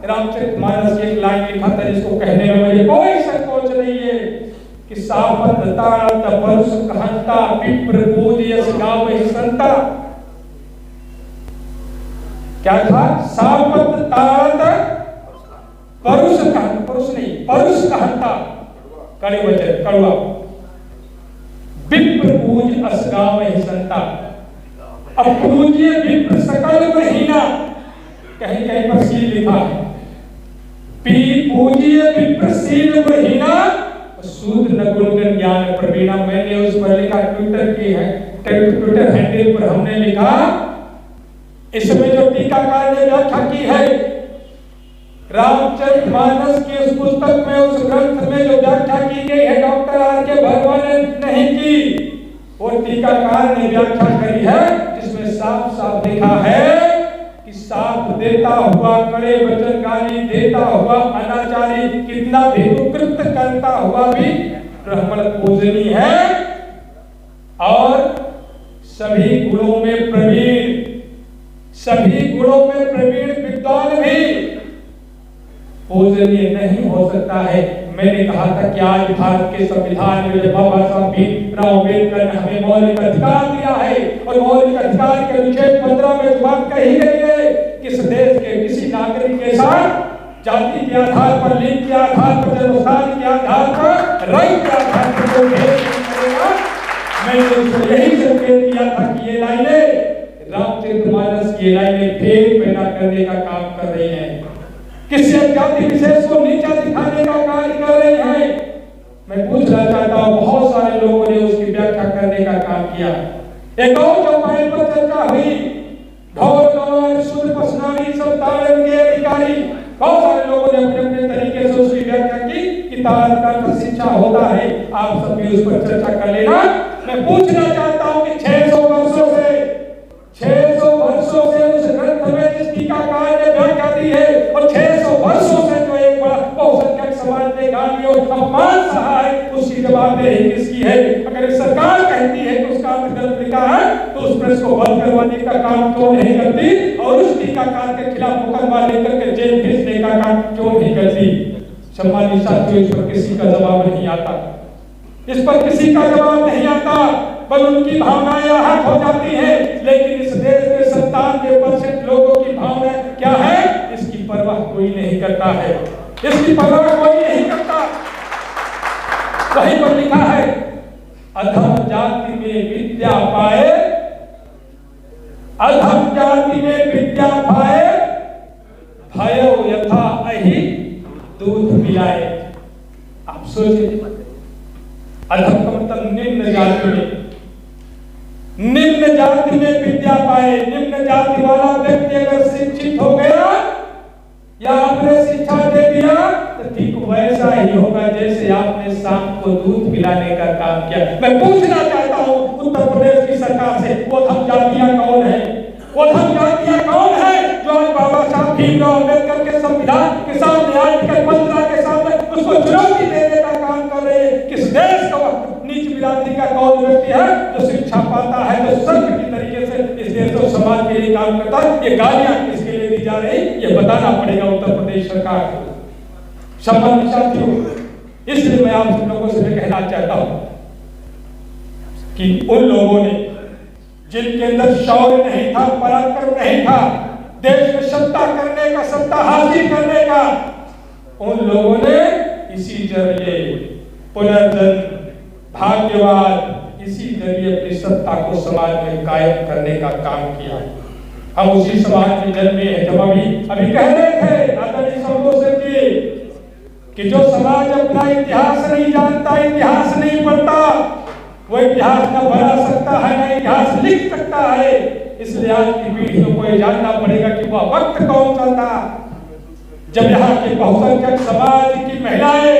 रामचरितमानस की एक लाइन लिखा था जिसको कहने में मुझे कोई संकोच नहीं है कि सापत ताड़त परुष कहंता विप्र पूज्यस गावहि संता। क्या था? सापत ताड़त परुष कहंता, परुष नहीं परुष कहंता, कड़े वचन कड़वा, विप्र पूज अस गावहि संता। अब पूज्य विप्र सकल महीना, कहीं कहीं पर सील लिखा है, पूज्य विप्र सील महीना सूद न गुणगन ज्ञान प्रवीणा। मैंने उस पर लिखा, ट्विटर की है, ट्विटर हैंडल पर हमने लिखा, इसमें जो टीकाकार ने व्याख्या की है रामचरितमानस की उस पुस्तक में, उस ग्रंथ में जो व्याख्या की गई है डॉक्टर आर.के. भगवान ने नहीं की, वो टीकाकार ने व्याख्या करी है जिसमें साफ साफ लिखा है कि साफ देता हुआ, कड़े वचन गाली देता हुआ, अनाचारी कितना भी उपकृत करता हुआ भी ब्राह्मण पूजनीय है और सभी गुणों में प्रवीण, सभी गुणों में प्रवीण विद्वान भी पूजनीय नहीं हो सकता है। मैंने कहा था कि आज भारत के संविधान में बाबा साहब भीमराव अम्बेडकर ने हमें मौलिक अधिकार दिया है और मौलिक अधिकार के अनुच्छेद 15 में बात कही गई है कि इस देश के किसी नागरिक के साथ जाति के आधार पर, लिंग के आधार पर, जन्मस्थान के आधार पर, रंग के आधार पर कोई भेद नहीं करेगा। मैंने उसको यही संकेत दिया था कि ये लाइनें रामचरितमानस की लाइनें भेद पैदा करने का काम कर रही हैं, किसी जाति विशेष को नीचा दिखाने का कार्य कर रहे हैं। मैं पूछना चाहता हूं, बहुत सारे लोगों ने उसकी व्याख्या करने का काम किया। एक और चौपाई पर चर्चा हुई, ढोल गवार सुर पसनारी सब ताड़न के अधिकारी, बहुत सारे लोगों ने अपने अपने तरीके से उसकी व्याख्या की कि ताड़न का शिक्षा होता है। आप सब भी उस पर चर्चा कर लेना। मैं पूछना चाहता हूं कि 600 वर्षों से उस ग्रंथ में जिस टीकाकार ने व्याख्या दी है और 600 वर्षों से जो एक बड़ा बहुसंख्यक समाज ने गाली और अपमान सहा है, उसकी जवाबदेही किसकी है? अगर सरकार कहती है कि उसका अर्थ गलत लिखा है तो उस प्रेस को बंद करवाने का काम क्यों नहीं करती और उस टीकाकार के खिलाफ मुकदमा लेकर के जेल भेजने का काम क्यों नहीं करती? सम्मानित साथियों, इस पर किसी का जवाब नहीं आता, इस पर किसी का जवाब नहीं आता, बल उनकी भावनाएं आहत हो जाती हैं। लेकिन इस देश के 97% लोगों की भावनाएं क्या है, इसकी परवाह कोई नहीं करता है, इसकी परवाह कोई नहीं करता। वहीं पर लिखा है, अधम जाति में विद्या पाए, अधम जाति में विद्या पाए, भयो यथा अहि दूध पिलाए। आप सोचिए, अधम का मतलब निम्न जाति में, निम्न जाति में विद्या पाए। निम्न जाति वाला व्यक्ति अगर शिक्षित हो गया या आपने शिक्षा दे दिया तो ठीक वैसा ही होगा जैसे आपने सांप को दूध पिलाने का काम किया। मैं पूछना चाहता हूं उत्तर प्रदेश की सरकार से, वो अधम जातियां कौन है? वो अधम जातियां कौन है जो आज बाबा साहब भीमराव अम्बेडकर के संविधान के सामने, आर्टिकल 15 के सामने उसको चुनौती देने का काम कर रहे हैं? किस देश का नीच बिरादरी का कौन व्यक्ति है जो शिक्षा पाता है, जो संत की तरीके से इस देश और समाज के लिए काम करता है? ये गालियां किसके लिए दी जा रही, ये बताना पड़ेगा उत्तर प्रदेश सरकार को। सम्मानित साथियों, इसलिए मैं आप सब लोगों से कहना चाहता हूं कि उन लोगों ने जिनके अंदर शौर्य नहीं था, पराक्रम नहीं था, देश में सत्ता करने का, सत्ता हासिल करने का, उन लोगों ने इसी जरिए पुनर्जन्म, भाग्यवाद, इसी जरिए अपनी सत्ता को समाज में कायम करने का काम किया। हम उसी समाज में जन्मे हैं। जब अभी कह रहे थे आदरणीय संबोधन जी कि जो समाज अपना इतिहास नहीं जानता, इतिहास नहीं पढ़ता, वो इतिहास न बना सकता है, न इतिहास लिख सकता है। इसलिए आज की पीढ़ियों को ये जानना पड़ेगा कि वह वक्त कौन सा था जब यहाँ के बहुसंख्यक समाज की महिलाएं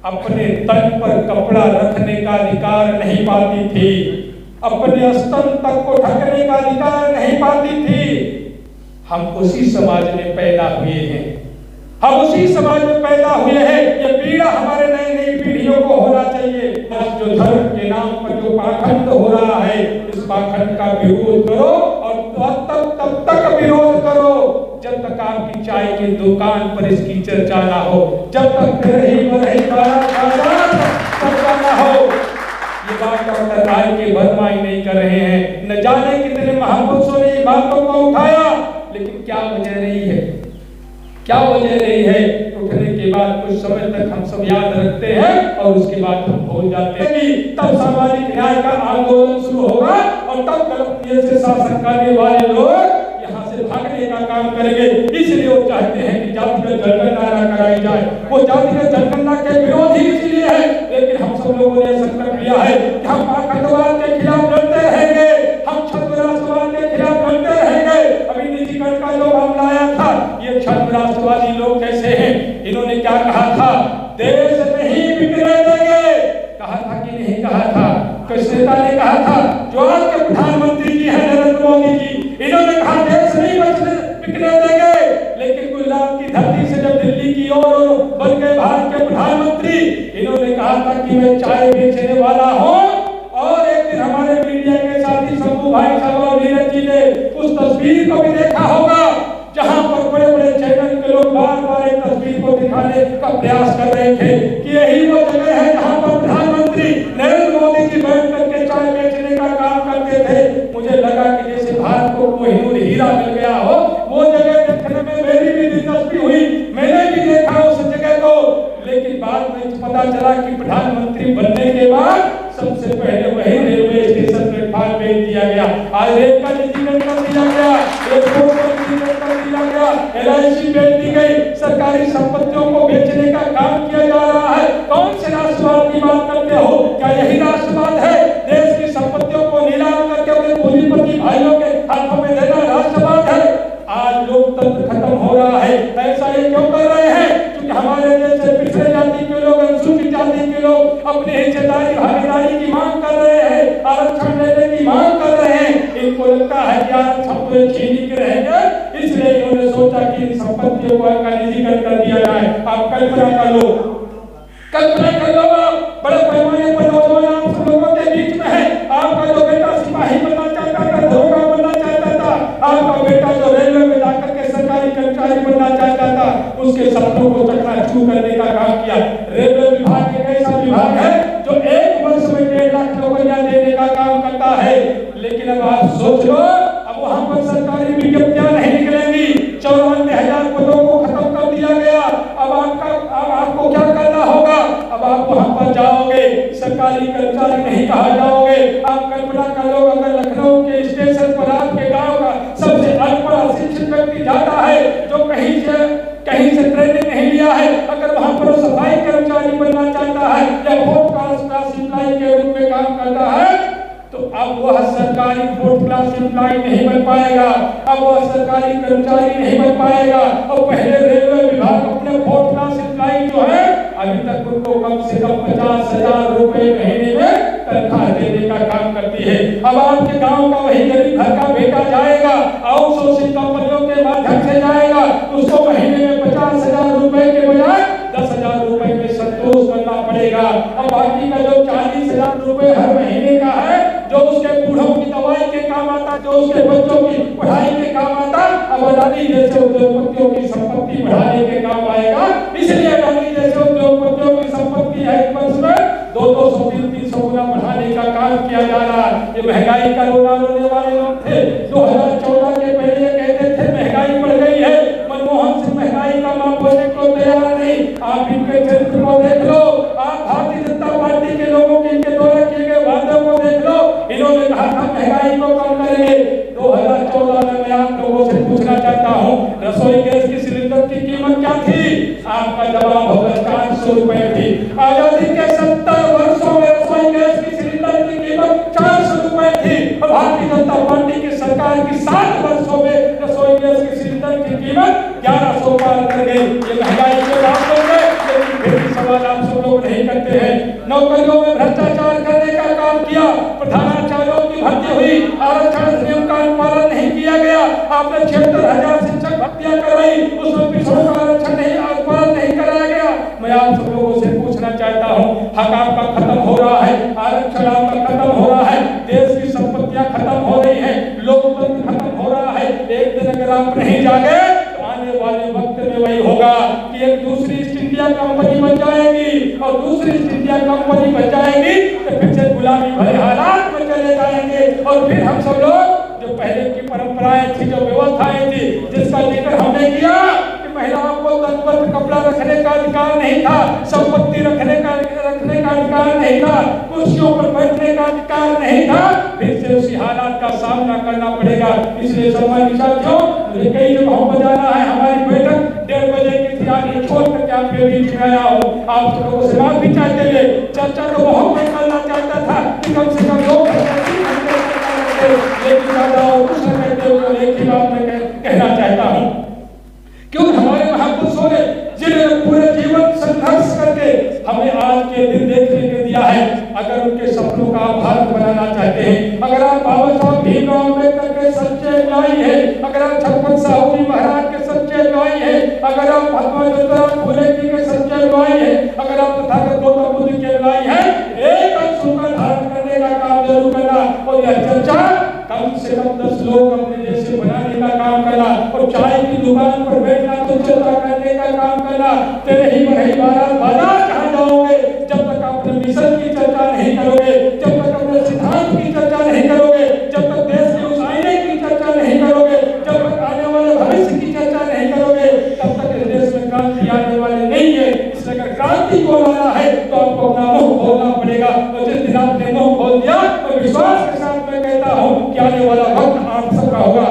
अपने तन पर कपड़ा रखने का अधिकार नहीं पाती थी, अपने स्तन तक को ढकने का अधिकार नहीं पाती थी। हम उसी समाज में पैदा हुए हैं, हम उसी समाज में पैदा हुए हैं। ये पीड़ा हमारे नई नई पीढ़ियों को होना चाहिए। जो धर्म के नाम पर जो पाखंड हो रहा है, इस पाखंड का विरोध करो और तब तक विरोध करो जब तक तक आपकी चाय की दुकान पर इसकी चर्चा ना हो, जब तक ना हो। ये बात डॉक्टर राय के बदमाई नहीं कर रहे हैं। न जाने कितने महापुरुषों ने बातों को उठाया, लेकिन क्या वजह रही है, क्या वजह रही है? उठने के बाद कुछ समय तक हम सब याद रखते हैं और उसके बाद हम भूल जाते हैं कि तब सामाजिक न्याय का आंदोलन शुरू होगा और तब गलत नीयत से शासन करने वाले लोग यहाँ से भागने का काम करेंगे। इसलिए वो चाहते हैं कि जातिगत जनगणना कराई जाए। वो जातिगत जनगणना के विरोधी इसलिए है, लेकिन हम सब लोगों ने संकल्प लिया है कि हम आतंकवाद के खिलाफ लड़ते रहेंगे, हम छद्म राष्ट्रवाद के खिलाफ लड़ते रहेंगे। अभी निजीकरण का जो मामला आया था, ये छद्म राष्ट्रवादी लोग कैसे हैं? इन्होंने क्या कहा था? देश नहीं बिकने देंगे। कहा था कि नहीं कहा था? किस नेता ने कहा था? जो आज के प्रधानमंत्री जी हैं नरेंद्र मोदी जी, इन्होंने कहा देश नहीं बिकने देंगे। लेकिन गुजरात की धरती से जब दिल्ली की ओर बन गए भारत के प्रधानमंत्री, इन्होंने कहा था कि मैं चाय बेचने वाला हूँ। और एक दिन हमारे मीडिया के साथी शंभू भाई साहब और नीरज जी ने उस तस्वीर को भी देखा होगा, जहां पर बड़े बड़े चैनल के लोग बार बार एक तस्वीर को दिखाने का प्रयास कर रहे थे कि यही वो जगह है जहां पर प्रधानमंत्री नरेंद्र मोदी जी बैठ करके चाय बेचने का काम करते थे। मुझे लगा कि जैसे भारत को कोहिनूर हीरा मिल गया हो। वो जगह देखने में मेरी भी दिलचस्पी हुई, मैंने भी देखा उस जगह को। लेकिन बाद में पता चला कि प्रधानमंत्री बनने के बाद सबसे पहले वही रेलवे स्टेशन प्लेटफॉर्म बेच दिया गया। आज रेल का निजीकरण कर दिया गया, एयरपोर्ट का निजीकरण कर दिया गया, LIC बेच दी गई, सरकारी संपत्तियों को बेचने का काम किया जा रहा है। कौन से राष्ट्रवाद की बात करते हो? क्या यही राष्ट्रवाद है? देश की संपत्तियों को नीलाम करके अपने पूंजीपति भाइयों के हाथों में देना राष्ट्रवाद है? आज लोकतंत्र खत्म हो रहा है। ऐसा ये क्यों कर रहे हैं? क्योंकि हमारे देश से पिछड़े जाति के लोग, अनुसूचित जाति के लोग अपनी हिस्सेदारी भागीदारी की मांग कर रहे हैं, आरक्षण लेने की मांग कर रहे हैं। इनको लगता है कि आरक्षण तो छीनी के रहेंगे, इसलिए इन्होंने सोचा कि इन संपत्तियों का निजीकरण कर दिया जाए। आप कल्पना कर लो, कल्पना कर लो, आप बड़े पैमाने पर नौजवान आप सब लोगों के बीच में है। आपका जो बेटा सिपाही बनना चाहता था, दरोगा बनना चाहता था, आपका बेटा जो रेलवे में जाकर के सरकारी कर्मचारी बनना चाहता था, उसके सपनों को चकनाचूर करने का काम किया। रेलवे विभाग एक ऐसा विभाग है जो एक वर्ष में 1.5 लाख रुपया देने का काम करता है। लेकिन अब आप सोच लो, अब वहां पर सरकारी विज्ञप्तियां नहीं निकलेंगी। 54,000 पदों को खत्म कर दिया गया। अब आपको क्या करना होगा? अब आप वहां पर जाओगे, सरकारी कर्मचारी नहीं कहा जाओगे। आप कल्पना कर लो, अगर लखनऊ के स्टेशन पर आपके गांव का सबसे अनपढ़ अशिक्षित व्यक्ति जाता है, जो कहीं से ट्रेनिंग नहीं लिया है, अगर वहां पर सफाई कर्मचारी बनना चाहता है या फोर्थ क्लास एम्प्लॉय के रूप में काम करता है, तो अब वह सरकारी फोर्थ क्लास एम्प्लॉय नहीं बन पाएगा, अब वह सरकारी कर्मचारी नहीं बन पाएगा। और पहले रेलवे विभाग अपने फोर्थ क्लास एम्प्लॉय जो है, अभी तक उनको कम से कम 50,000 रुपए महीने में तनख्वाह देने का काम करती है। अब आपके गांव का वही गरीब घर का बेटा जाएगा, आउटसोर्सिंग कंपनियों के माध्यम से जाएगा, उसको महीने में 50,000 रुपए के बजाय 10,000 रुपए में संतोष करना पड़ेगा। अब बाकी का जो 40,000 रुपए हर महीने का है, जो उसके बूढ़ों की दवाई के काम आता, जो उसके बच्चों की पढ़ाई के काम आता, अब अडानी जैसे उद्योगपतियों की संपत्ति बढ़ाने के काम आएगा। इसलिए अडानी जैसे उद्योगपतियों की संपत्ति है एक वर्ष में 200 300 गुना बढ़ाने का काम किया जा रहा है। ये महंगाई का रोना रोने वाले लोग थे। 2014 के पहले कहते थे महंगाई बढ़ गई है, मनमोहन सिंह महंगाई का माप बोलने को तैयार नहीं। आप इनके चरित्र को देख लो, आप भारतीय जनता पार्टी के लोगों के इनके द्वारा किए गए वादों को देख लो। इन्होंने कहा था महंगाई को कम करेंगे। 2014 में मैं आप लोगों से पूछना चाहता हूँ, रसोई गैस की सिलेंडर की कीमत क्या थी? आपका जवाब होगा 400 रुपए थी। आजादी के 70 वर्षों में रसोई गैस की सिलेंडर की कीमत 400 रुपए थी। भारतीय जनता पार्टी की सरकार की 7 वर्षों में रसोई गैस की सिलेंडर की कीमत 1100 पार कर गई। ये महंगाई के बात हो गए, लेकिन फिर भी सवाल आप सब लोग नहीं करते हैं। नौकरियों में भ्रष्टाचार करने का काम किया, प्रधानाचार्यों की भर्ती हुई, आरक्षण अधिनियम का अनुपालन नहीं किया गया। आपने 76,000 शिक्षक भर्तियां करवाई, उसमें पिछड़ों का आरक्षण नहीं अनुपालन नहीं कराया गया। मैं आप सब लोगों से पूछना चाहता हूँ, हक आपका खत्म हो रहा है, आरक्षण आपका खत्म हो रहा है, देश की संपत्तियां खत्म हो रही है, लोकतंत्र खत्म हो रहा है। एक दिन अगर आप नहीं जागे तो आने वही होगा कि एक दूसरी ईस्ट इंडिया कंपनी बन जाएगी और दूसरी ईस्ट इंडिया कंपनी बन जाएगी तो फिर से गुलामी भरे हालात में चले जाएंगे और फिर हम सब लोग जो पहले की परंपराएं थी, जो व्यवस्थाएं थी, जिसका जिक्र हमने किया कि महिलाओं को तन पर कपड़ा रखने का अधिकार नहीं था, संपत्ति रखने का अधिकार नहीं था, कुर्सियों पर बैठने का अधिकार नहीं था, फिर से उसी हालात का सामना करना पड़ेगा। इसलिए सम्मानित साथियों, मुझे कई जगहों पर जाना है। हमारी बैठक 1:30 बजे की थी, आज छोड़ करके आपके बीच में आया हूँ। आप लोगों से माफी चाहते हुए, चर्चा तो बहुत मैं करना चाहता था कि कम से कम लोग एक ही बात मैं कहना चाहता हूँ, क्यों हमारे महापुरुषों ने जिन्होंने पूरे जीवन संघर्ष करके हमें आज के दिन देखने के दिया है, अगर उनके सपनों का भारत बनाना चाहते हैं, अगर आप बाबा साहब भीमराव अम्बेडकर के सच्चे अनुयायी हैं, अगर आप छत्रपति साहू जी महाराज के सच्चे अनुयायी हैं, अगर आप महात्मा ज्योतिराव फुले जी के सच्चे अनुयायी हैं, अगर आप तथागत गौतम बुद्ध के अनुयायी हैं, एक अंशों का धारण करने का काम जरूर करना और यह चर्चा कम से कम 10 लोग अपने जैसे बनाने का काम करना और चाय की दुकान पर बैठना तो चर्चा करने का काम करना। तेरे ही बढ़ई बाजार कहाँ जाओगे जब तक अपने मिशन की चर्चा नहीं करोगे, जब तक अपने सिद्धांत की चर्चा नहीं करोगे, जब तक देश के उस आईने की चर्चा नहीं करोगे, जब तक आने वाले भविष्य की चर्चा नहीं करोगे, तब तक इस देश में क्रांति आने वाले नहीं है। इसलिए अगर क्रांति को लाना है तो आपको अपना मुंह खोलना पड़ेगा और जिस दिन आपने मुंह खोल दिया तो विश्वास के साथ मैं कहता हूँ कि आने वाला वक्त आप सबका होगा।